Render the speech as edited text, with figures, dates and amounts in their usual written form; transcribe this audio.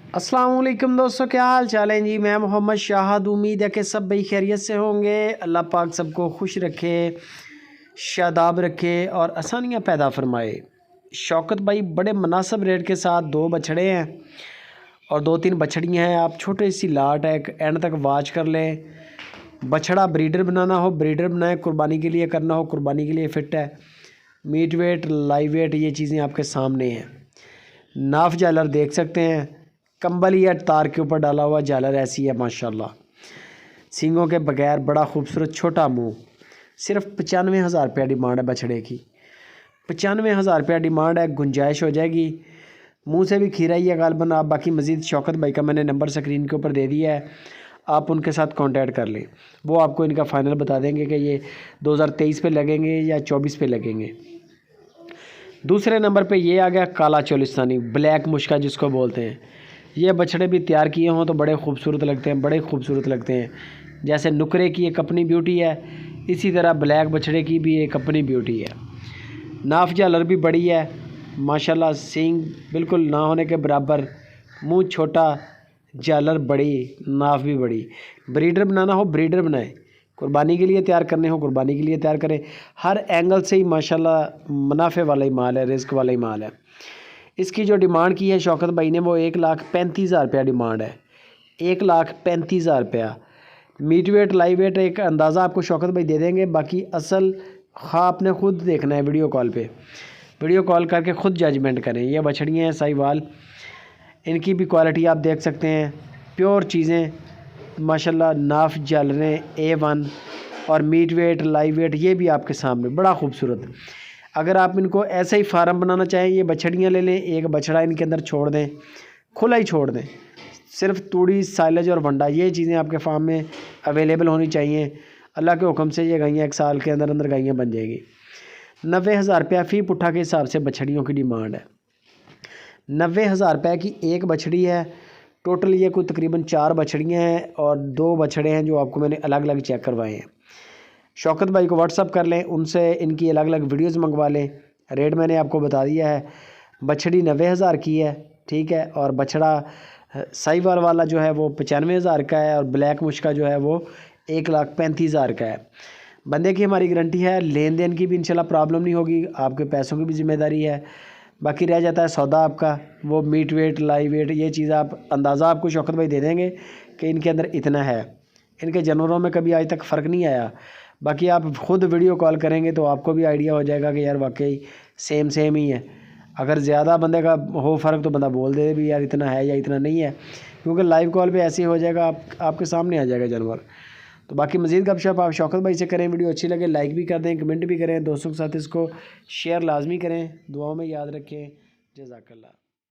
अस्सलाम वालेकुम दोस्तों, क्या हाल चाल है जी। मैं मोहम्मद शाहद, उम्मीद है कि सब भाई खैरियत से होंगे। अल्लाह पाक सबको खुश रखे, शादाब रखे और आसानियाँ पैदा फरमाए। शौकत भाई बड़े मुनासिब रेट के साथ 2 बछड़े हैं और 2-3 बछड़ियाँ हैं। आप छोटी सी लाट है, एंड तक वाच कर लें। बछड़ा ब्रीडर बनाना हो ब्रीडर बनाए, कुर्बानी के लिए करना हो कुर्बानी के लिए फ़िट है। मीट वेट, लाइव वेट, ये चीज़ें आपके सामने हैं। नाफ जालर देख सकते हैं, कंबल या तार के ऊपर डाला हुआ जालर ऐसी है माशाल्लाह। सींगों के बगैर बड़ा खूबसूरत छोटा मुंह। सिर्फ 95,000 रुपया डिमांड है बछड़े की। 95,000 रुपया डिमांड है, गुंजाइश हो जाएगी। मुंह से भी खीरा ही है गालबन। आप बाकी मज़ीद शौकत भाई का मैंने नंबर स्क्रीन के ऊपर दे दिया है, आप उनके साथ कांटेक्ट कर लें। वो आपको इनका फ़ाइनल बता देंगे कि ये 2023 पे लगेंगे या 24 पे लगेंगे। दूसरे नंबर पे ये आ गया काला चोलिस्तानी, ब्लैक मुश्का जिसको बोलते हैं। ये बछड़े भी तैयार किए हों तो बड़े खूबसूरत लगते हैं, बड़े खूबसूरत लगते हैं। जैसे नुकरे की एक अपनी ब्यूटी है, इसी तरह ब्लैक बछड़े की भी एक अपनी ब्यूटी है। नाफ जालर भी बड़ी है माशाल्लाह, सींग बिल्कुल ना होने के बराबर, मुंह छोटा, जालर बड़ी, नाफ भी बड़ी। ब्रीडर बनाना हो ब्रीडर बनाए, कुर्बानी के लिए तैयार करने हो कुर्बानी के लिए तैयार करें। हर एंगल से ही माशाल्लाह मुनाफे वाला ही माल है, रिस्क वाला ही माल है। इसकी जो डिमांड की है शौकत भाई ने, वो 1,35,000 रुपया डिमांड है। 1,35,000 रुपया। मीट वेट लाइव वेट एक अंदाज़ा आपको शौकत भाई दे देंगे। बाकी असल आपने ख़ुद देखना है, वीडियो कॉल पे, वीडियो कॉल करके ख़ुद जजमेंट करें। ये बछड़ियाँ हैं साहिवाल, इनकी भी क्वालिटी आप देख सकते हैं, प्योर चीज़ें माशाल्लाह। नाफ जालरें A1 और मीट वेट लाइव वेट ये भी आपके सामने बड़ा खूबसूरत। अगर आप इनको ऐसा ही फार्म बनाना चाहें, ये बछड़ियाँ ले लें, एक बछड़ा इनके अंदर छोड़ दें, खुला ही छोड़ दें। सिर्फ तूड़ी, साइलेज और वंडा, ये चीज़ें आपके फार्म में अवेलेबल होनी चाहिए। अल्लाह के हुक्म से ये गायें 1 साल के अंदर अंदर गायें बन जाएगी। 90,000 रुपया फ़ी पुट्ठा के हिसाब से बछड़ियों की डिमांड है। 90,000 रुपये की एक बछड़ी है। टोटल ये कोई तकरीबन 4 बछड़ियाँ हैं और 2 बछड़े हैं जो आपको मैंने अलग अलग चेक करवाए हैं। शौकत भाई को व्हाट्सअप कर लें, उनसे इनकी अलग अलग वीडियोज़ मंगवा लें। रेट मैंने आपको बता दिया है। बछड़ी 90,000 की है, ठीक है। और बछड़ा साहिवाल वाला जो है वो 95,000 का है और ब्लैक मुश्का जो है वो 1,35,000 का है। बंदे की हमारी गारंटी है, लेन देन की भी इंशाल्लाह प्रॉब्लम नहीं होगी, आपके पैसों की भी ज़िम्मेदारी है। बाकी रह जाता है सौदा आपका, वो मीट वेट लाइव वेट ये चीज़ आप अंदाज़ा आपको शौकत भाई दे देंगे कि इनके अंदर इतना है। इनके जानवरों में कभी आज तक फ़र्क नहीं आया। बाकी आप ख़ुद वीडियो कॉल करेंगे तो आपको भी आइडिया हो जाएगा कि यार वाकई सेम ही है। अगर ज़्यादा बंदे का हो फ़र्क तो बंदा बोल दे भी यार इतना है या इतना नहीं है, क्योंकि लाइव कॉल पे ऐसे हो जाएगा, आपके सामने आ जाएगा जानवर। तो बाकी मज़ीद गपशप आप शौकत भाई से करें। वीडियो अच्छी लगे लाइक भी कर दें, कमेंट भी करें, दोस्तों के साथ इसको शेयर लाजमी करें। दुआओं में याद रखें। जज़ाकल्लाह।